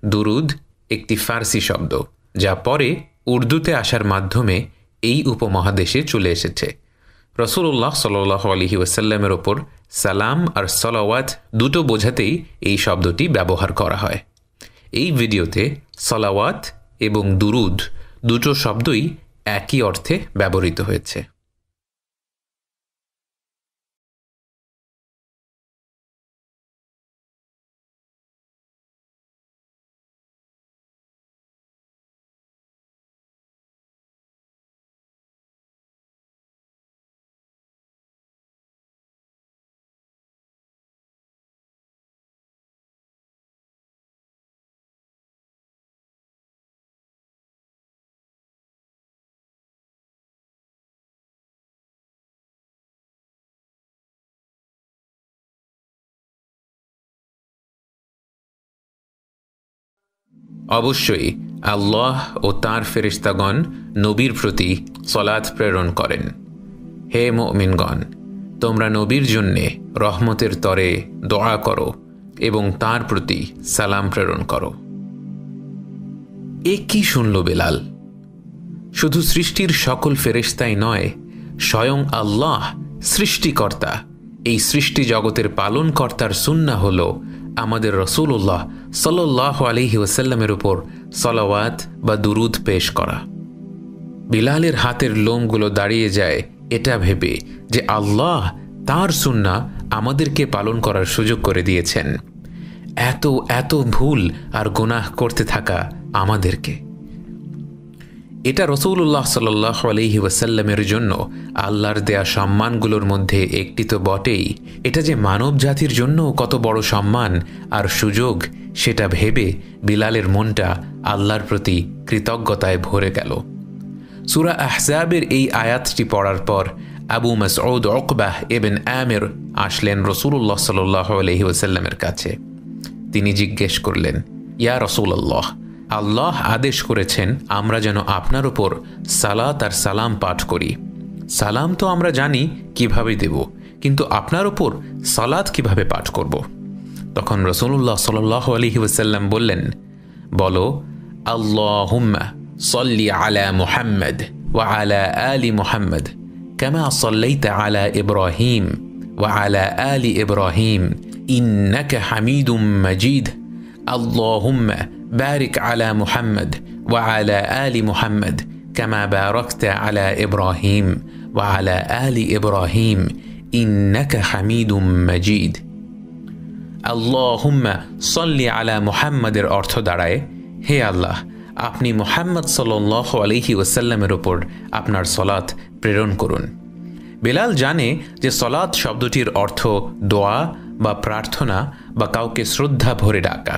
দুরুদ একটি ফার্সি শব্দ, যা পরে উর্দুতে আসার মাধ্যমে এই উপমহাদেশে চলে এসেছে। রাসূলুল্লাহ সাল্লাল্লাহু আলাইহি ওয়াসাল্লামের ওপর সালাম আর সালাওয়াত দুটো বোঝাতেই এই শব্দটি ব্যবহার করা হয়। এই ভিডিওতে সালাওয়াত এবং দুরুদ দুটো শব্দই একই অর্থে ব্যবহৃত হয়েছে। অবশ্যই আল্লাহ ও তাঁর ফেরেশতাগণ নবীর প্রতি সলাত প্রেরণ করেন। হে মুমিনগণ, তোমরা নবীর জন্যে রহমতের তরে দোয়া করো এবং তাঁর প্রতি সালাম প্রেরণ করো। এ কি শুনল বেলাল? শুধু সৃষ্টির সকল ফেরেশতাই নয়, স্বয়ং আল্লাহ সৃষ্টিকর্তা, এই সৃষ্টি জগতের পালনকর্তার সুন্নাহ হল আমাদের রাসূলুল্লাহ সাল্লাল্লাহু আলাইহি ওয়াসাল্লামের উপর সালাওয়াত বা দুরুদ পেশ করা। বিলালের হাতের লোমগুলো দাঁড়িয়ে যায় এটা ভেবে যে আল্লাহ তার সুন্নাহ আমাদেরকে পালন করার সুযোগ করে দিয়েছেন। এত এত ভুল আর গুনাহ করতে থাকা আমাদেরকে। এটা রাসূলুল্লাহ সাল্লাল্লাহু আলাইহি ওয়াসাল্লামের জন্য আল্লাহর দেয়া সম্মানগুলোর মধ্যে একটি তো বটেই, এটা যে মানব জাতির জন্য কত বড় সম্মান আর সুযোগ সেটা ভেবে বিলালের মনটা আল্লাহর প্রতি কৃতজ্ঞতায় ভরে গেল। সূরা আহজাবের এই আয়াতটি পড়ার পর আবু মাসউদ উকবাহ ইবনে আমির আসলেন রাসূলুল্লাহ সাল্লাল্লাহু আলাইহি ওয়াসাল্লামের কাছে। তিনি জিজ্ঞেস করলেন, ইয়া রাসূলুল্লাহ, আল্লাহ আদেশ করেছেন আমরা যেন আপনার উপর সালাত আর সালাম পাঠ করি। সালাম তো আমরা জানি কিভাবে দেব, কিন্তু আপনার উপর সালাত কিভাবে পাঠ করব? তখন রাসূলুল্লাহ সাল্লাল্লাহু আলাইহি ওয়াসাল্লাম বললেন, বলো আল্লাহুম্মা সাল্লি আলা মুহাম্মদ ওয়া আলা আলি মুহাম্মদ কামা সাল্লাইতা আলা ইব্রাহিম ওয়া আলা আলি ইব্রাহিম ইন্নাকা হামিদুম মাজিদ। আল্লাহুম্মা بارك على محمد وعلى آل محمد كما باركت على إبراهيم وعلى آل إبراهيم إنك حميد مجيد। اللهم صل على محمد অর্থ দাঁড়ায়, হে আল্লাহ, আপনি মুহাম্মদ সাল্লাল্লাহু আলাইহি ওয়াসাল্লামের উপর আপনার সলাত প্রেরণ করুন। বেলাল জানে যে সলাত শব্দটির অর্থ দোয়া বা প্রার্থনা বা কাউকে শ্রদ্ধা ভরে ডাকা।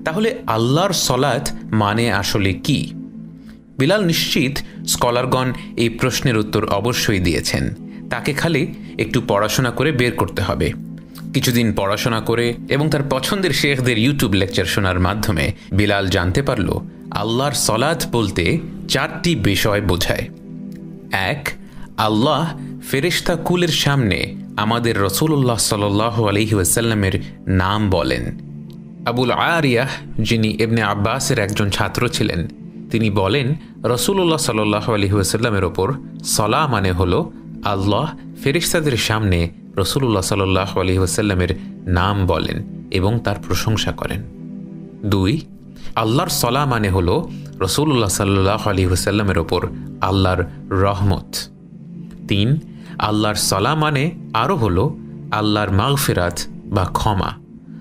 তাহলে আল্লাহর সলাত মানে আসলে কি? বিলাল নিশ্চিত স্কলারগণ এই প্রশ্নের উত্তর অবশ্যই দিয়েছেন। তাকে খালি একটু পড়াশোনা করে বের করতে হবে। কিছুদিন পড়াশোনা করে এবং তার পছন্দের শেখদের ইউটিউব লেকচার শোনার মাধ্যমে বিলাল জানতে পারল আল্লাহর সলাত বলতে চারটি বিষয় বোঝায়। এক, আল্লাহ ফেরেশতা কুলের সামনে আমাদের রাসূলুল্লাহ সাল্লাল্লাহু আলাইহি ওয়াসাল্লামের নাম বলেন। আবুল আরিয়াহ, যিনি ইবনে আব্বাসের একজন ছাত্র ছিলেন, তিনি বলেন রাসূলুল্লাহ সাল্লাল্লাহু আলাইহি ওয়াসাল্লামের ওপর সলা মানে হলো আল্লাহ ফেরেশতাদের সামনে রাসূলুল্লাহ সাল্লাল্লাহু আলাইহি ওয়াসাল্লামের নাম বলেন এবং তার প্রশংসা করেন। দুই, আল্লাহর সলা মানে হলো রাসূলুল্লাহ সাল্লাল্লাহু আলাইহি ওয়াসাল্লামের ওপর আল্লাহর রহমত। তিন, আল্লাহর সলা মানে আরও হলো আল্লাহর মাগফিরাত বা ক্ষমা।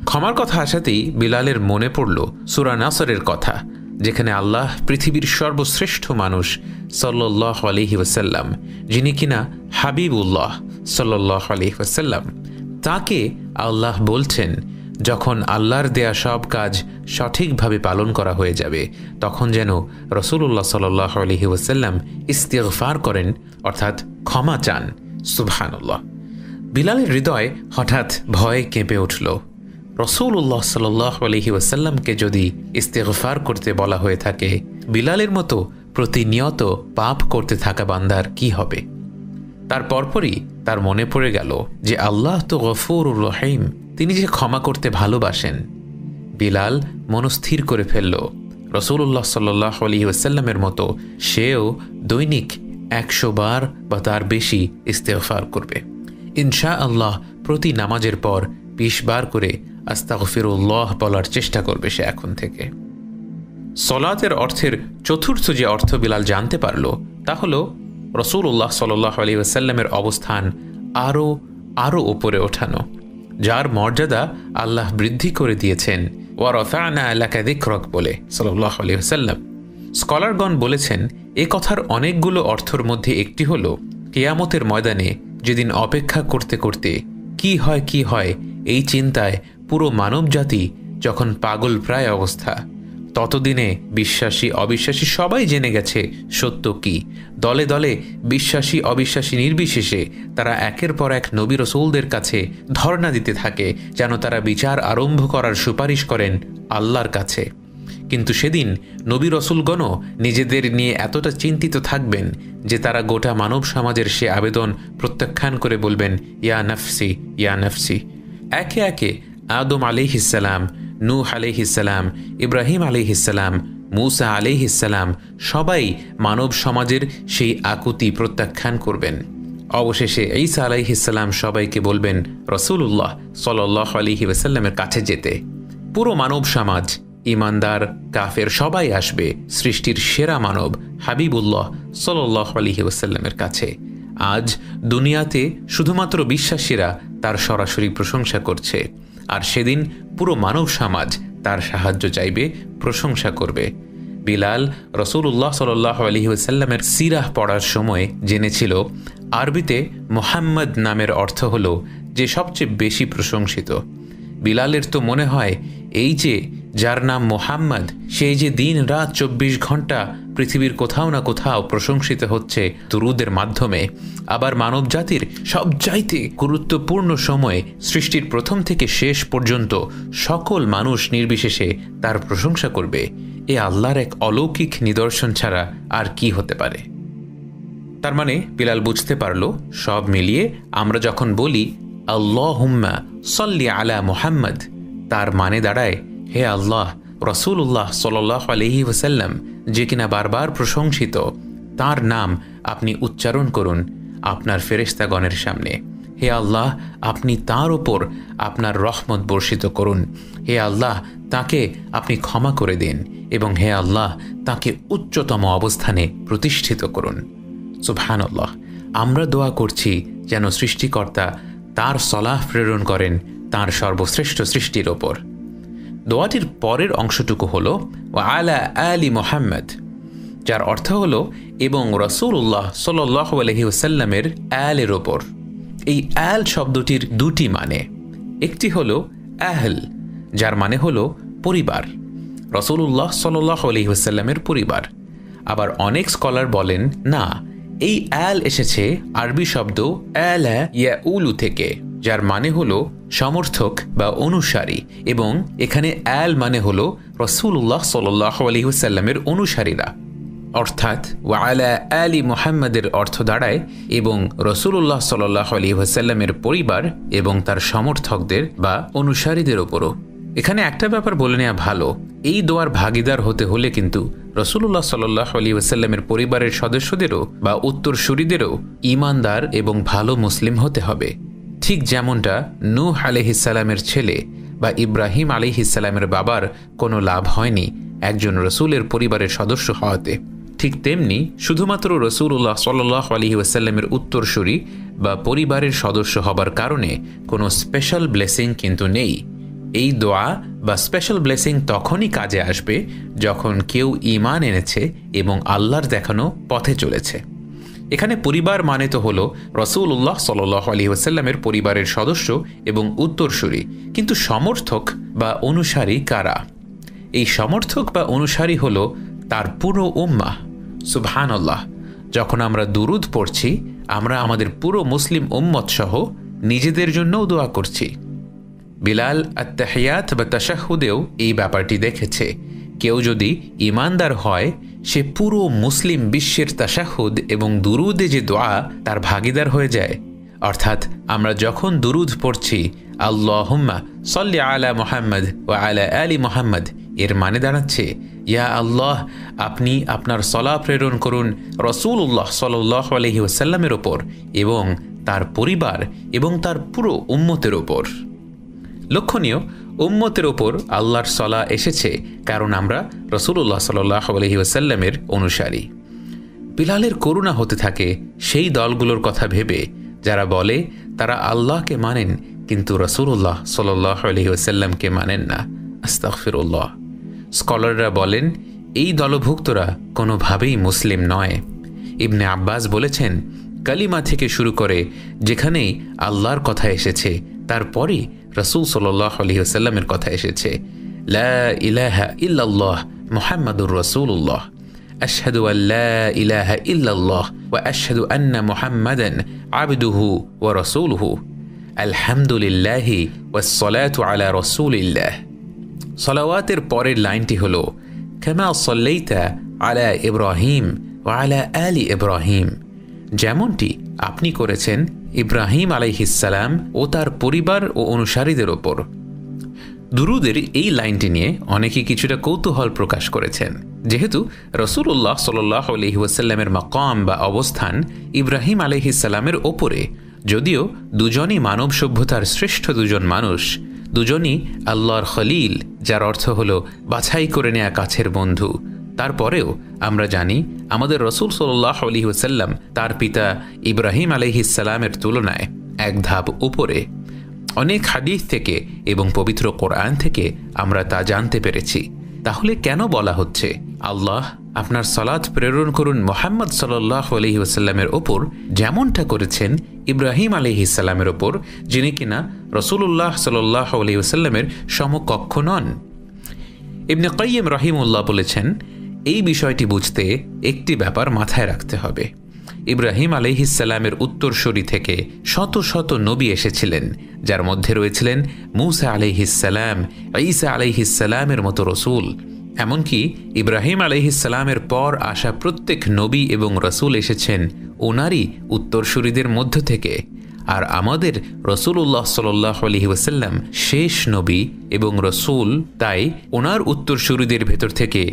ক্ষমার কথা আসাতেই বিলালের মনে পড়ল সূরা নাসরের কথা, যেখানে আল্লাহ পৃথিবীর সর্বশ্রেষ্ঠ মানুষ সাল্লাল্লাহু আলাইহি ওয়াসাল্লাম, যিনি কিনা হাবিবুল্লাহ সাল্লাল্লাহু আলাইহি ওয়াসাল্লাম, তাকে আল্লাহ বলছেন যখন আল্লাহর দেয়া সব কাজ সঠিকভাবে পালন করা হয়ে যাবে তখন যেন রাসূলুল্লাহ সাল্লাল্লাহু আলাইহি ওয়াসাল্লাম ইস্তিগফার করেন, অর্থাৎ ক্ষমা চান। সুবহানাল্লাহ। বিলালের হৃদয় হঠাৎ ভয়ে কেঁপে উঠল। রাসূলুল্লাহ সাল্লাল্লাহু আলাইহি ওয়াসাল্লামকে যদি ইস্তিগফার করতে বলা হয়ে থাকে, বিলালের মতো প্রতিনিয়ত পাপ করতে থাকা বান্দার কি হবে? তার পরপরই তার মনে পড়ে গেল যে আল্লাহ তো গফুরুর রহিম, তিনি যে ক্ষমা করতে ভালোবাসেন। বিলাল মনস্থির করে ফেলল রাসূলুল্লাহ সাল্লাল্লাহু আলাইহি ওয়াসাল্লামের মতো সেও দৈনিক 100 বার বা তার বেশি ইস্তেগফার করবে। ইনশাআল্লাহ প্রতি নামাজের পর 20 বার করে আস্তাগফিরুল্লাহ বলার চেষ্টা করবে সে এখন থেকে। সলাতের অর্থের চতুর্থ যে অর্থ বিলাল জানতে পারল তা হল রাসূলুল্লাহ সাল্লাল্লাহু আলাইহি ওয়াসাল্লামের অবস্থান আরও উপরে ওঠানো, যার মর্যাদা আল্লাহ বৃদ্ধি করে দিয়েছেন ওয়া রাফা'না লাকা যিকরাক বলে সাল্লাল্লাহু আলাইহি ওয়াসাল্লাম। স্কলারগণ বলেছেন এ কথার অনেকগুলো অর্থর মধ্যে একটি হল কিয়ামতের ময়দানে যেদিন অপেক্ষা করতে করতে কি হয় এই চিন্তায় পুরো মানবজাতি যখন পাগল প্রায় অবস্থা, ততদিনে বিশ্বাসী অবিশ্বাসী সবাই জেনে গেছে সত্য কি। দলে দলে বিশ্বাসী অবিশ্বাসী নির্বিশেষে তারা একের পর এক নবী রাসূলদের কাছে ধর্ণা দিতে থাকে যেন তারা বিচার আরম্ভ করার সুপারিশ করেন আল্লাহর কাছে। কিন্তু সেদিন নবী রাসূলগণও নিজেদের নিয়ে এতটা চিন্তিত থাকবেন যে তারা গোটা মানব সমাজের সে আবেদন প্রত্যাখ্যান করে বলবেন ইয়া নফসি ইয়া নফসি। একে একে আদম আলাইহিসসালাম, নূহ আলাইহিসসালাম, ইব্রাহিম আলাইহিসসালাম, মূসা আলাইহিসসালাম সবাই মানব সমাজের সেই আকুতি প্রত্যাখ্যান করবেন। অবশেষে ঈসা আলাইহিসসালাম সবাইকে বলবেন রাসূলুল্লাহ সাল্লাল্লাহু আলাইহি ওয়াসাল্লামের কাছে যেতে। পুরো মানব সমাজ ইমানদার কাফের সবাই আসবে সৃষ্টির সেরা মানব হাবিবুল্লাহ সাল্লাল্লাহু আলাইহি ওয়াসাল্লামের কাছে। আজ দুনিয়াতে শুধুমাত্র বিশ্বাসীরা তার সরাসরি প্রশংসা করছে, আর সেদিন পুরো মানব সমাজ তার সাহায্য চাইবে, প্রশংসা করবে। বিলাল রাসূলুল্লাহ সাল্লাল্লাহু আলাইহি ওয়াসাল্লামের সিরাহ পড়ার সময় জেনেছিল আরবিতে মুহাম্মদ নামের অর্থ হল যে সবচেয়ে বেশি প্রশংসিত। বিলালের তো মনে হয় এই যে যার নাম মুহাম্মদ, সেই যে দিন রাত 24 ঘন্টা পৃথিবীর কোথাও না কোথাও প্রশংসিত হচ্ছে দুরুদের মাধ্যমে। আবার মানব জাতির সবচাইতে গুরুত্বপূর্ণ সময়ে সৃষ্টির প্রথম থেকে শেষ পর্যন্ত সকল মানুষ নির্বিশেষে তার প্রশংসা করবে। এ আল্লাহর এক অলৌকিক নিদর্শন ছাড়া আর কি হতে পারে? তার মানে বিলাল বুঝতে পারল সব মিলিয়ে আমরা যখন বলি আল্লাহুম্মা সাল্লি আলা মুহাম্মদ, তার মানে দাঁড়ায় হে আল্লাহ, রাসূলুল্লাহ সাল্লাল্লাহু আলাইহি ওয়াসাল্লাম যে কিনা বারবার প্রশংসিত, তার নাম আপনি উচ্চারণ করুন আপনার ফেরেশতাগণের সামনে। হে আল্লাহ, আপনি তার ওপর আপনার রহমত বর্ষিত করুন। হে আল্লাহ, তাকে আপনি ক্ষমা করে দিন এবং হে আল্লাহ, তাকে উচ্চতম অবস্থানে প্রতিষ্ঠিত করুন। সুবহানাল্লাহ। আমরা দোয়া করছি যেন সৃষ্টিকর্তা তার সলাহ প্রেরণ করেন তার সর্বশ্রেষ্ঠ সৃষ্টির ওপর। দোয়াটির পরের অংশটুকু হল ওয়া আলা আলি মুহাম্মদ, যার অর্থ হল এবং রাসূলুল্লাহ সাল্লাল্লাহু আলাইহি ওয়াসাল্লামের আলের ওপর। এই আল শব্দটির দুটি মানে, একটি হল আহল, যার মানে হল পরিবার, রাসূলুল্লাহ সাল্লাল্লাহু আলাইহি ওয়াসাল্লামের পরিবার। আবার অনেক স্কলার বলেন না, এই আল এসেছে আরবি শব্দ আলা ইয়াউলু থেকে, যার মানে হল সমর্থক বা অনুসারী, এবং এখানে আল মানে হল রাসূলুল্লাহ সাল্লাল্লাহু আলাইহি ওয়াসাল্লামের অনুসারীরা। অর্থাৎ ওয়া আলা আলি মুহাম্মাদের অর্থ দাঁড়ায় এবং রাসূলুল্লাহ সাল্লাল্লাহু আলাইহি ওয়াসাল্লামের পরিবার এবং তার সমর্থকদের বা অনুসারীদের ওপরও। এখানে একটা ব্যাপার বলে নেওয়া ভালো, এই দোয়ার ভাগিদার হতে হলে কিন্তু রাসূলুল্লাহ সাল্লাল্লাহু আলাইহি ওয়াসাল্লামের পরিবারের সদস্যদেরও বা উত্তরসূরিদেরও ঈমানদার এবং ভালো মুসলিম হতে হবে। ঠিক যেমনটা নূহ আলাইহিস সালামের ছেলে বা ইব্রাহিম আলাইহিস সালামের বাবার কোনো লাভ হয়নি একজন রাসূলের পরিবারের সদস্য হওয়াতে, ঠিক তেমনি শুধুমাত্র রাসূলুল্লাহ সাল্লাল্লাহু আলাইহি ওয়াসাল্লামের উত্তরসূরি বা পরিবারের সদস্য হবার কারণে কোনো স্পেশাল ব্লেসিং কিন্তু নেই। এই দোয়া বা স্পেশাল ব্লেসিং তখনই কাজে আসবে যখন কেউ ঈমান এনেছে এবং আল্লাহর দেখানো পথে চলেছে। এখানে পরিবার মানে তো হলো রাসূলুল্লাহ সাল্লাল্লাহু আলাইহি ওয়াসাল্লামের পরিবারের সদস্য এবং উত্তরসূরি, কিন্তু সমর্থক বা অনুসারী কারা? এই সমর্থক বা অনুসারী হলো তার পুরো উম্মাহ। সুবহানাল্লাহ। যখন আমরা দুরুদ পড়ছি, আমরা আমাদের পুরো মুসলিম উম্মত সহ নিজেদের জন্যও দোয়া করছি। বিলাল আত-তাহিয়াত বা তাশাহুদেও এই ব্যাপারটি দেখেছে। কেউ যদি ঈমানদার হয়, সে পুরো মুসলিম বিশ্বের তাশাহুদ এবং দুরুদে যে দোয়া তার ভাগিদার হয়ে যায়। অর্থাৎ আমরা যখন দুরুদ পড়ছি আল্লাহুম্মা সাল্লি আলা মুহাম্মদ ওয়া আলা আলি মুহাম্মদ, এর মানে দাঁড়াচ্ছে ইয়া আল্লাহ, আপনি আপনার সলা প্রেরণ করুন রাসূলুল্লাহ সাল্লাল্লাহু আলাইহি ওয়াসাল্লামের ওপর এবং তার পরিবার এবং তার পুরো উম্মতের ওপর। লক্ষণীয়, উম্মতের ওপর আল্লাহর সলা এসেছে কারণ আমরা রাসূলুল্লাহ সাল্লাল্লাহু আলাইহি ওয়াসাল্লামের অনুসারী। বিলালের করুণা হতে থাকে সেই দলগুলোর কথা ভেবে যারা বলে তারা আল্লাহকে মানেন কিন্তু রাসূলুল্লাহ সাল্লাল্লাহু আলাইহি ওয়াসাল্লামকে মানেন না। আস্তাগফিরুল্লাহ। স্কলাররা বলেন এই দলভুক্তরা কোনোভাবেই মুসলিম নয়। ইবনে আব্বাস বলেছেন, কালিমা থেকে শুরু করে যেখানেই আল্লাহর কথা এসেছে তারপরই রাসূল সাল্লাল্লাহু আলাইহি ওয়াসাল্লামের কথা এসেছে। লা ইলাহা ইল্লাল্লাহ মুহাম্মাদুর রাসূলুল্লাহ, আশহাদু আল লা ইলাহা ইল্লাল্লাহ ওয়া আশহাদু আন্না মুহাম্মাদান আবদুহু ওয়া রাসূলুহু, আলহামদুলিল্লাহি ওয়াস সালাতু আলা রাসূলিল্লাহ। সালাওয়াতের পরের লাইনটি হলো কামা সাল্লাইতা আলা ইব্রাহিম ওয়া আলা আলি ইব্রাহিম, যেমনটি আপনি করেছেন ইব্রাহিম আলাইহিস সালাম ও তার পরিবার ও অনুসারীদের ওপর। দুরুদের এই লাইনটি নিয়ে অনেকে কিছুটা কৌতূহল প্রকাশ করেছেন, যেহেতু রাসূলুল্লাহ সাল্লাল্লাহু আলাইহি ওয়াসাল্লামের মাকাম বা অবস্থান ইব্রাহিম আলাইহিস সালামের ওপরে, যদিও দুজনই মানব সভ্যতার শ্রেষ্ঠ দুজন মানুষ, দুজনই আল্লাহর খলিল, যার অর্থ হলো বাছাই করে নেয়া কাছের বন্ধু, তারপরেও আমরা জানি আমাদের রাসূল সাল্লাল্লাহু আলাইহি ওয়াসাল্লাম তার পিতা ইব্রাহিম আলাইহিস সালামের তুলনায় এক ধাপ উপরে। অনেক হাদিস থেকে এবং পবিত্র কোরআন থেকে আমরা তা জানতে পেরেছি। তাহলে কেন বলা হচ্ছে আল্লাহ আপনার সালাত প্রেরণ করুন মুহাম্মদ সাল্লাল্লাহু আলাইহি ওয়াসাল্লামের ওপর, যেমনটা করেছেন ইব্রাহিম আলাইহিস সালামের ওপর, যিনি কিনা রাসূলুল্লাহ সাল্লাল্লাহু আলাইহি ওয়াসাল্লামের সমকক্ষ নন? ইবনে কাইয়িম রাহিমাহুল্লাহ বলেছেন, এই বিষয়টি বুঝতে একটি ব্যাপার মাথায় রাখতে হবে। ইব্রাহিম আলাইহিস সালামের উত্তরসূরি থেকে শত শত নবী এসেছিলেন, যার মধ্যে রয়েছিলেন মূসা আলাইহিস সালাম, ঈসা আলাইহিস সালামের মতো রসুল। এমনকি ইব্রাহিম আলাইহিস সালামের পর আসা প্রত্যেক নবী এবং রসুল এসেছেন ওনারই উত্তরসূরিদের মধ্য থেকে। আর আমাদের রাসূলুল্লাহ সাল্লাল্লাহু আলাইহি ওয়াসাল্লাম শেষ নবী এবং রসুল, তাই ওনার উত্তরসূরিদের ভেতর থেকে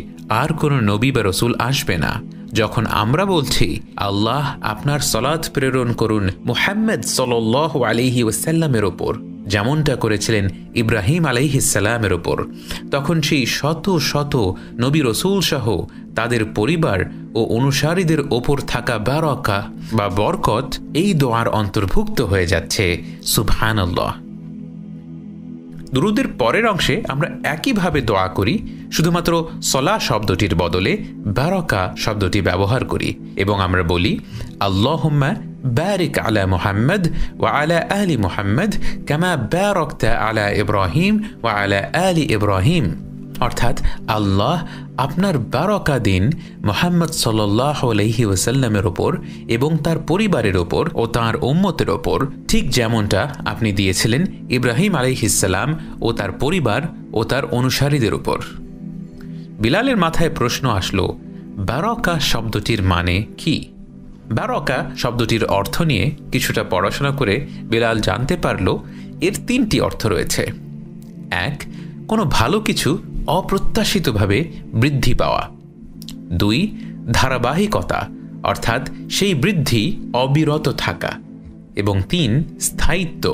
আর কোনো নবী বা রসুল আসবে না। যখন আমরা বলছি আল্লাহ আপনার সালাত প্রেরণ করুন মুহাম্মদ সাল্লাল্লাহু আলাইহি ওয়াসাল্লামের ওপর, যেমনটা করেছিলেন ইব্রাহিম আলাইহিস সালামের ওপর, তখন সেই শত শত নবী রসুল সহ তাদের পরিবার ও অনুসারীদের ওপর থাকা বারাকা বা বরকত এই দোয়ার অন্তর্ভুক্ত হয়ে যাচ্ছে। সুবহানাল্লাহ। দুরুদের পরের অংশে আমরা একইভাবে দোয়া করি, শুধুমাত্র সলা শব্দটির বদলে বারাকা শব্দটি ব্যবহার করি এবং আমরা বলি আল্লাহুম্মা বারিক আলা মুহাম্মদ ওয়া আলা আলি মুহাম্মদ কামা বারাকতা আলা ইব্রাহিম ওয়া আলা আলি ইব্রাহিম, অর্থাৎ আল্লাহ আপনার বারাকা দিন মুহাম্মদ সাল্লাল্লাহু আলাইহি ওয়াসাল্লামের ওপর এবং তার পরিবারের ওপর ও তার উম্মতের ওপর, ঠিক যেমনটা আপনি দিয়েছিলেন ইব্রাহিম আলাইহিস সালাম ও তার পরিবার ও তার অনুসারীদের ওপর। বিলালের মাথায় প্রশ্ন আসলো, বারাকা শব্দটির মানে কি? বারাকা শব্দটির অর্থ নিয়ে কিছুটা পড়াশোনা করে বিলাল জানতে পারল এর তিনটি অর্থ রয়েছে। এক, কোনো ভালো কিছু অপ্রত্যাশিতভাবে বৃদ্ধি পাওয়া। দুই, ধারাবাহিকতা, অর্থাৎ সেই বৃদ্ধি অবিরত থাকা। এবং তিন, স্থায়িত্ব,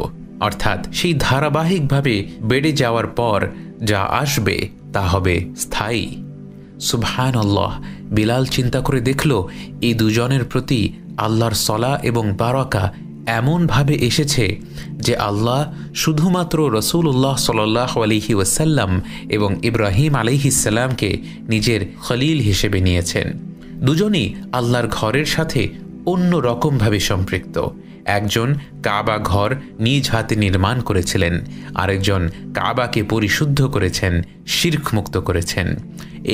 অর্থাৎ সেই ধারাবাহিকভাবে বেড়ে যাওয়ার পর যা আসবে তা হবে স্থায়ী। সুবহানাল্লাহ। বিলাল চিন্তা করে দেখল এই দুজনের প্রতি আল্লাহর সলা এবং বারাকা এমনভাবে এসেছে যে আল্লাহ শুধুমাত্র রাসূলুল্লাহ সাল্লাল্লাহু আলাইহি ওয়াসাল্লাম এবং ইব্রাহিম আলাইহিস সালামকে নিজের খলিল হিসেবে নিয়েছেন। দুজনই আল্লাহর ঘরের সাথে অন্য রকমভাবে সম্পৃক্ত। একজন কাবা ঘর নিজ হাতে নির্মাণ করেছিলেন, আরেকজন কাবাকে পরিশুদ্ধ করেছেন, শিরক মুক্ত করেছেন।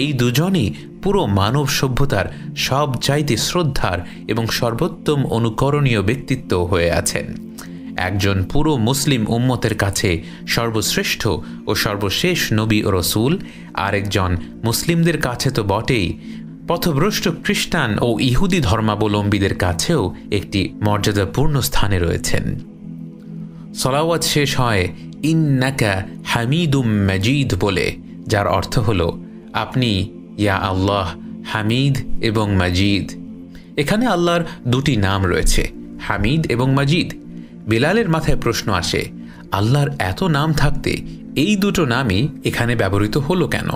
এই দুজনই পুরো মানব সভ্যতার সবচাইতে শ্রদ্ধার এবং সর্বোত্তম অনুকরণীয় ব্যক্তিত্ব হয়ে আছেন। একজন পুরো মুসলিম উম্মতের কাছে সর্বশ্রেষ্ঠ ও সর্বশেষ নবী ও রসুল, আরেকজন মুসলিমদের কাছে তো বটেই, পথভ্রষ্ট খ্রিস্টান ও ইহুদি ধর্মাবলম্বীদের কাছেও একটি মর্যাদাপূর্ণ স্থানে রয়েছেন। সলাওয়াত শেষ হয় ইন্নাকা হামিদুম মাজিদ বলে, যার অর্থ হল আপনি ইয়া আল্লাহ হামিদ এবং মাজিদ। এখানে আল্লাহর দুটি নাম রয়েছে, হামিদ এবং মাজিদ। বিলালের মাথায় প্রশ্ন আসে, আল্লাহর এত নাম থাকতে এই দুটো নামই এখানে ব্যবহৃত হলো কেন?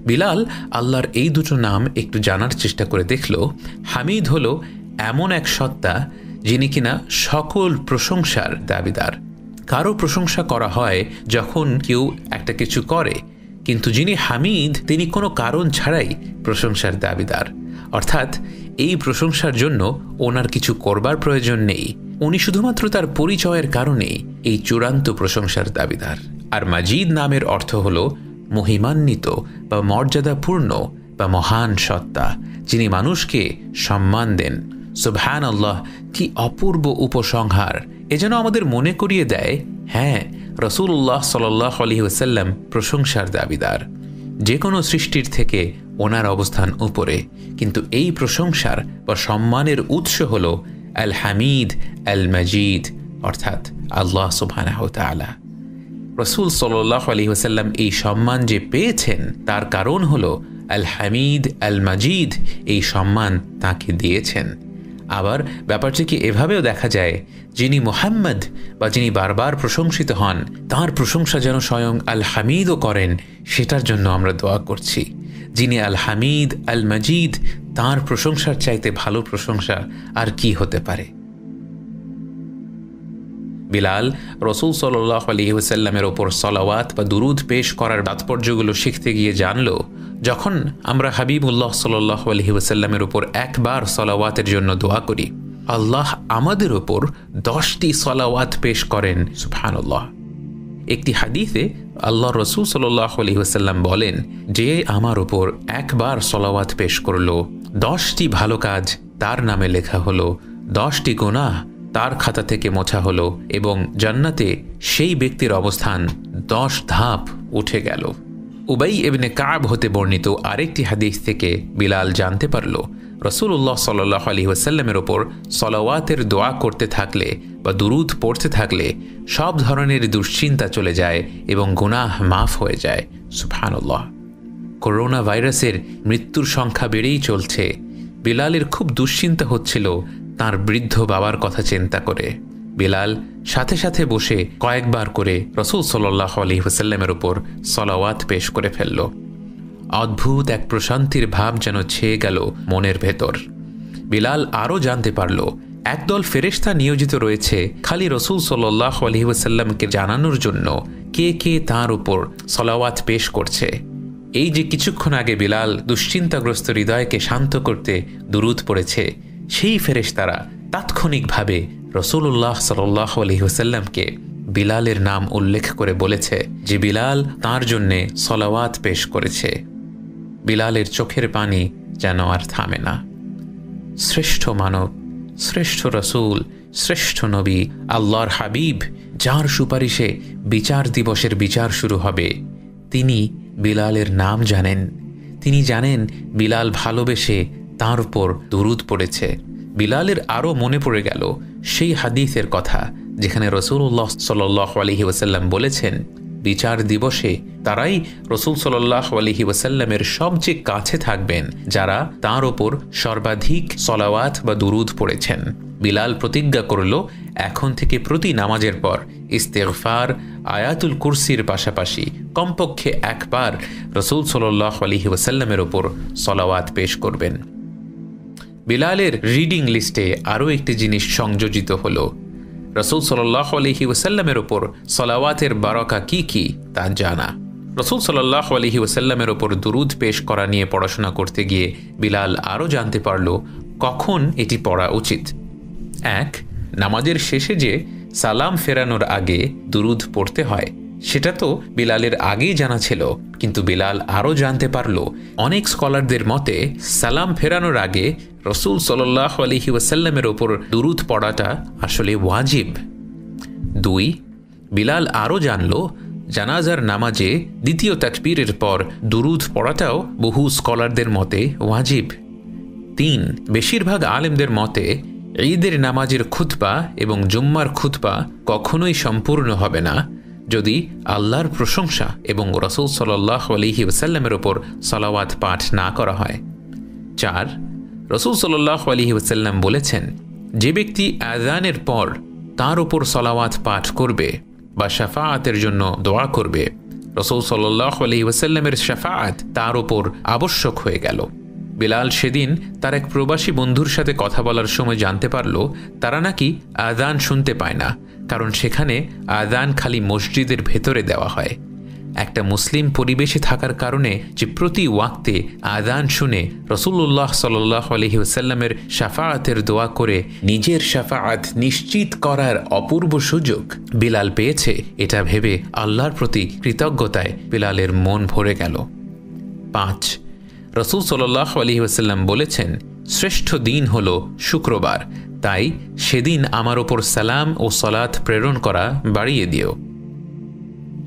বিলাল আল্লাহর এই দুটো নাম একটু জানার চেষ্টা করে দেখল, হামিদ হল এমন এক সত্তা যিনি কিনা সকল প্রশংসার দাবিদার। কারো প্রশংসা করা হয় যখন কেউ একটা কিছু করে, কিন্তু যিনি হামিদ তিনি কোনো কারণ ছাড়াই প্রশংসার দাবিদার, অর্থাৎ এই প্রশংসার জন্য ওনার কিছু করবার প্রয়োজন নেই, উনি শুধুমাত্র তার পরিচয়ের কারণেই এই চূড়ান্ত প্রশংসার দাবিদার। আর মাজিদ নামের অর্থ হল মহিমান্বিত বা মর্যাদাপূর্ণ বা মহান সত্তা, যিনি মানুষকে সম্মান দেন। সুবহানাল্লাহ, কি অপূর্ব উপসংহার! এ যেন আমাদের মনে করিয়ে দেয়, হ্যাঁ, রাসূলুল্লাহ সাল্লাল্লাহু আলাইহি ওয়াসাল্লাম প্রশংসার দাবিদার। যে কোনো সৃষ্টির থেকে ওনার অবস্থান উপরে, কিন্তু এই প্রশংসার বা সম্মানের উৎস হল আল হামিদ আল মাজিদ, অর্থাৎ আল্লাহ সুবহানাহু ওয়া তাআলা। রাসূল সাল্লাল্লাহু আলাইহি ওয়াসাল্লাম এই সম্মান যে পেয়েছেন তার কারণ হল আল হামিদ আল মাজিদ এই সম্মান তাকে দিয়েছেন। আবার ব্যাপারটিকে এভাবেও দেখা যায়, যিনি মুহাম্মদ বা যিনি বারবার প্রশংসিত হন তার প্রশংসা যেন স্বয়ং আল হামিদও করেন, সেটার জন্য আমরা দোয়া করছি। যিনি আল হামিদ আল মাজিদ, তার প্রশংসার চাইতে ভালো প্রশংসা আর কি হতে পারে? বিলাল রাসূল সাল্লাল্লাহু আলাইহি ওয়াসাল্লামের ওপর সালাওয়াত বা দুরুদ পেশ করার তাৎপর্যগুলো শিখতে গিয়ে জানল, যখন আমরা হাবিবুল্লাহ সাল্লাল্লাহু আলাইহি ওয়াসাল্লামের ওপর একবার সালাওয়াতের জন্য দোয়া করি, আল্লাহ আমাদের ওপর 10টি সালাওয়াত পেশ করেন। সুবহানাল্লাহ। একটি হাদিসে আল্লাহ রাসূল সাল্লাল্লাহু আলাইহি ওয়াসাল্লাম বলেন, যে আমার ওপর একবার সালাওয়াত পেশ করলো, 10টি ভালো কাজ তার নামে লেখা হলো, 10টি গুনাহ তার খাতা থেকে মোছা হলো এবং জান্নাতে সেই ব্যক্তির অবস্থান 10 ধাপ উঠে গেল। উবাই ইবনে কাব হতে বর্ণিত আরেকটি হাদিস থেকে বিলাল জানতে পারল, রাসূলুল্লাহ সাল্লাল্লাহু আলাইহি ওয়াসাল্লামের ওপর সালাওয়াতের দোয়া করতে থাকলে বা দুরুদ পড়তে থাকলে সব ধরনের দুশ্চিন্তা চলে যায় এবং গুনাহ মাফ হয়ে যায়। সুবহানাল্লাহ। করোনা ভাইরাসের মৃত্যুর সংখ্যা বেড়েই চলছে। বিলালের খুব দুশ্চিন্তা হচ্ছিল তার বৃদ্ধ বাবার কথা চিন্তা করে। বিলাল সাথে সাথে বসে কয়েকবার করে রাসূল সাল্লাল্লাহু আলাইহি ওয়াসাল্লামের উপর সালাওয়াত পেশ করে ফেলল। অদ্ভুত এক প্রশান্তির ভাব যেন ছেয়ে গেল মনের ভেতর। বিলাল আরও জানতে পারল, একদল ফেরেশতা নিয়োজিত রয়েছে খালি রাসূল সাল্লাল্লাহু আলাইহি ওয়াসাল্লামকে জানানোর জন্য কে কে তার উপর সালাওয়াত পেশ করছে। এই যে কিছুক্ষণ আগে বিলাল দুশ্চিন্তাগ্রস্ত হৃদয়কে শান্ত করতে দুরুদ পড়েছে, সেই ফেরেশতারা তাৎক্ষণিকভাবে রাসূলুল্লাহ সাল্লাল্লাহু আলাইহি ওয়াসাল্লামকে বিলালের নাম উল্লেখ করে বলেছে যে বিলাল তার জন্যে সালাওয়াত পেশ করেছে। বিলালের চোখের পানি যেন আর থামে না। শ্রেষ্ঠ মানব, শ্রেষ্ঠ রাসূল, শ্রেষ্ঠ নবী, আল্লাহর হাবিব, যার সুপারিশে বিচার দিবসের বিচার শুরু হবে, তিনি বিলালের নাম জানেন। তিনি জানেন বিলাল ভালোবেসে তার উপর দুরুদ পড়েছে। বিলালের আরও মনে পড়ে গেল সেই হাদিসের কথা যেখানে রাসূলুল্লাহ সাল্লাল্লাহু আলাইহি ওয়াসাল্লাম বলেছেন, বিচার দিবসে তারাই রাসূল সাল্লাল্লাহু আলাইহি ওয়াসাল্লামের সবচেয়ে কাছে থাকবেন যারা তার ওপর সর্বাধিক সালাওয়াত বা দুরুদ পড়েছেন। বিলাল প্রতিজ্ঞা করল, এখন থেকে প্রতি নামাজের পর ইস্তেগফার, আয়াতুল কুরসির পাশাপাশি কমপক্ষে একবার রাসূল সাল্লাল্লাহু আলাইহি ওয়াসাল্লামের ওপর সালাওয়াত পেশ করবেন। বিলালের রিডিং লিস্টে আরও একটি জিনিস সংযোজিত হল, রাসূল সাল্লাল্লাহু আলাইহি ওয়াসাল্লামের ওপর সালাওয়াতের বারাকা কি কি তা জানা। রাসূল সাল্লাল্লাহু আলাইহি ওয়াসাল্লামের ওপর দুরুদ পেশ করা নিয়ে পড়াশোনা করতে গিয়ে বিলাল আরও জানতে পারল কখন এটি পড়া উচিত। 1. নামাজের শেষে যে সালাম ফেরানোর আগে দুরুদ পড়তে হয়, সেটা তো বিলালের আগেই জানা ছিল, কিন্তু বিলাল আরও জানতে পারল অনেক স্কলারদের মতে সালাম ফেরানোর আগে রাসূল সাল্লাল্লাহু আলাইহি ওয়াসাল্লামের ওপর দুরুদ পড়াটা আসলে ওয়াজিব। 2. বিলাল আরও জানল জানাজার নামাজে দ্বিতীয় তাকবীরের পর দুরুদ পড়াটাও বহু স্কলারদের মতে ওয়াজিব। 3, বেশিরভাগ আলেমদের মতে ঈদের নামাজের খুতবা এবং জুম্মার খুতবা কখনোই সম্পূর্ণ হবে না যদি আল্লাহর প্রশংসা এবং রাসূল সাল্লাল্লাহু আলাইহি ওয়াসাল্লামের ওপর সালাওয়াত পাঠ না করা হয়। 4, রাসূল সাল্লাল্লাহু আলাইহি ওয়াসাল্লাম বলেছেন, যে ব্যক্তি আযানের পর তার ওপর সালাওয়াত পাঠ করবে বা শাফাআতের জন্য দোয়া করবে, রাসূল সাল্লাল্লাহু আলাইহি ওয়াসাল্লামের শাফাআত তার ওপর আবশ্যক হয়ে গেল। বিলাল সেদিন তার এক প্রবাসী বন্ধুর সাথে কথা বলার সময় জানতে পারল তারা নাকি আযান শুনতে পায় না, কারণ সেখানে আযান খালি মসজিদের ভেতরে দেওয়া হয়। একটা মুসলিম পরিবেশে থাকার কারণে যে প্রতি ওয়াক্তে আযান শুনে রাসূলুল্লাহ সাল্লাল্লাহু আলাইহি ওয়াসাল্লামের শাফাআতের দোয়া করে নিজের শাফাআত নিশ্চিত করার অপূর্ব সুযোগ বিলাল পেয়েছে, এটা ভেবে আল্লাহর প্রতি কৃতজ্ঞতায় বিলালের মন ভরে গেল। 5, রাসূল সাল্লাল্লাহু আলাইহি ওয়াসাল্লাম বলেছেন, শ্রেষ্ঠ দিন হল শুক্রবার, তাই সেদিন আমার ওপর সালাম ও সালাত প্রেরণ করা বাড়িয়ে দিও।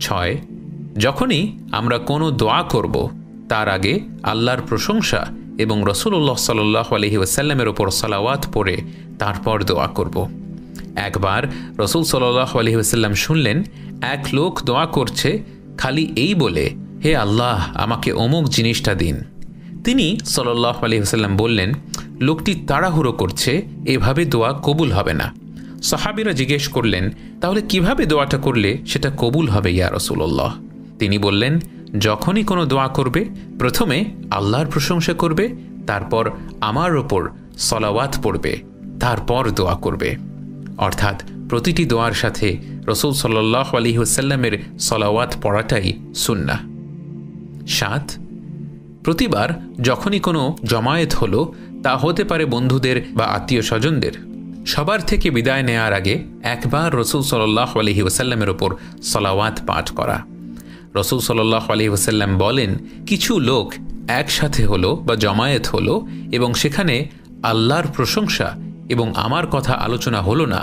6, যখনই আমরা কোনো দোয়া করব তার আগে আল্লাহর প্রশংসা এবং রাসূলুল্লাহ সাল্লাল্লাহু আলাইহি ওয়াসাল্লামের ওপর সালাওয়াত পড়ে তারপর দোয়া করব। একবার রাসূল সাল্লাল্লাহু আলাইহি ওয়াসাল্লাম শুনলেন এক লোক দোয়া করছে খালি এই বলে, হে আল্লাহ আমাকে অমুক জিনিসটা দিন। তিনি সাল্লাল্লাহু আলাইহি ওয়াসাল্লাম বললেন, লোকটি তাড়াহুড়ো করছে, এভাবে দোয়া কবুল হবে না। সাহাবীরা জিজ্ঞেস করলেন, তাহলে কিভাবে দোয়াটা করলে সেটা কবুল হবে ইয়া রাসূলুল্লাহ? তিনি বললেন, যখনই কোনো দোয়া করবে প্রথমে আল্লাহর প্রশংসা করবে, তারপর আমার ওপর সালাওয়াত পড়বে, তারপর দোয়া করবে। অর্থাৎ প্রতিটি দোয়ার সাথে রাসূল সাল্লাল্লাহু আলাইহি ওয়াসাল্লামের সালাওয়াত পড়াটাই সুন্নাহ। 7, প্রতিবার যখনই কোনো জমায়েত হলো, তা হতে পারে বন্ধুদের বা আত্মীয় স্বজনদের, সবার থেকে বিদায় নেয়ার আগে একবার রাসূল সাল্লাল্লাহু আলাইহি ওয়াসাল্লামের ওপর সালাওয়াত পাঠ করা। রাসূল সাল্লাল্লাহু আলাইহি ওয়াসাল্লাম বলেন, কিছু লোক একসাথে হলো বা জমায়েত হলো এবং সেখানে আল্লাহর প্রশংসা এবং আমার কথা আলোচনা হলো না,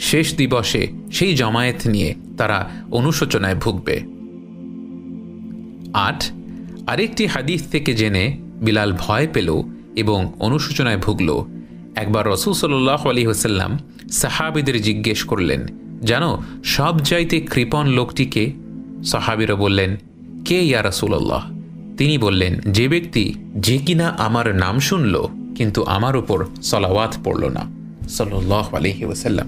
শেষ দিবসে সেই জমায়েত নিয়ে তারা অনুশোচনায় ভুগবে। 8, আরেকটি হাদিস থেকে জেনে বিলাল ভয় পেল এবং অনুশোচনায় ভুগল। একবার রাসূল সাল্লাল্লাহু আলাইহি ওয়াসাল্লাম সাহাবীদের জিজ্ঞেস করলেন, জানো সব চাইতে কৃপণ লোকটিকে? সাহাবীরা বললেন, কে ইয়া রাসূলুল্লাহ? তিনি বললেন, যে ব্যক্তি যে কিনা আমার নাম শুনল কিন্তু আমার উপর সালাওয়াত পড়ল না সাল্লাল্লাহু আলাইহি ওয়াসাল্লাম।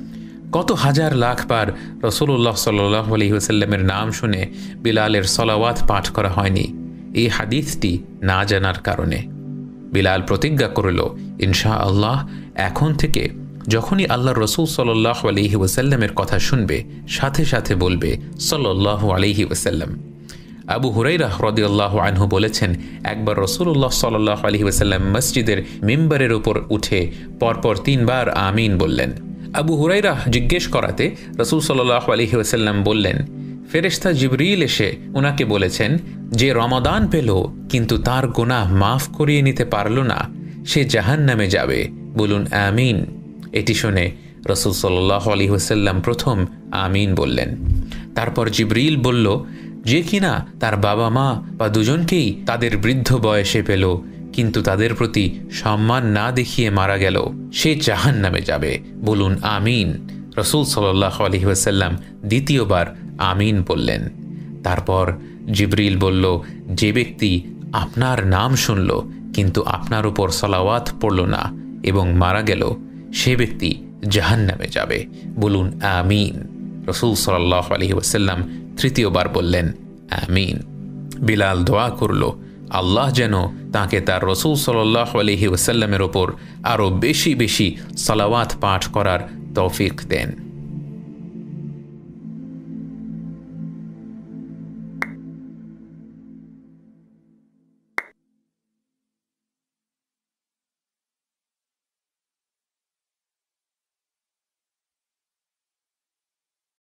কত হাজার লাখ বার রাসূলুল্লাহ সাল্লাল্লাহু আলাইহি ওয়াসাল্লামের নাম শুনে বিলালের সালাওয়াত পাঠ করা হয়নি এই হাদিসটি না জানার কারণে। বিলাল প্রতিজ্ঞা করল, ইনশাআল্লাহ এখন থেকে যখনই আল্লাহর রাসূল সাল্লাল্লাহু আলাইহি ওয়াসাল্লামের কথা শুনবে সাথে সাথে বলবে সাল্লাল্লাহু আলাইহি ওয়াসাল্লাম। আবু হুরায়রা রাদিয়াল্লাহু আনহু বলেছেন, একবার রাসূলুল্লাহ সাল্লাল্লাহু আলাইহি ওয়াসাল্লাম মসজিদের মিম্বরের উপর উঠে পরপর 3 বার আমিন বললেন। আবু হুরায়রা জিজ্ঞেস করাতে রাসূল সাল্লাল্লাহু আলাইহি ওয়াসাল্লাম বললেন, ফেরেশতা জিবরিল এসে ওনাকে বলেছেন, যে রমাদান পেল কিন্তু তার গুনাহ মাফ করিয়ে নিতে পারল না, সে জাহান্নামে যাবে, বলুন আমিন। এটি শুনে রাসূল সাল্লাল্লাহু আলাইহি ওয়াসাল্লাম প্রথম আমিন বললেন। তারপর জিবরিল বলল, যে কিনা তার বাবা মা বা দুজনকেই তাদের বৃদ্ধ বয়সে পেল কিন্তু তাদের প্রতি সম্মান না দেখিয়ে মারা গেল, সে জাহান্নামে যাবে, বলুন আমিন। রাসূল সাল্লাল্লাহু আলাইহি ওয়াসাল্লাম দ্বিতীয়বার আমিন বললেন। তারপর জিবরিল বলল, যে ব্যক্তি আপনার নাম শুনল কিন্তু আপনার উপর সালাওয়াত পড়ল না এবং মারা গেল, সে ব্যক্তি জাহান্নামে যাবে, বলুন আমিন। রাসূল সাল্লাল্লাহু আলাইহি ওয়াসাল্লাম তৃতীয়বার বললেন আমিন। বিলাল দোয়া করল, আল্লাহ যেন তাকে তার রাসূল সাল্লাল্লাহু আলাইহি ওয়াসাল্লামের ওপর আরও বেশি বেশি সালাওয়াত পাঠ করার তৌফিক দেন।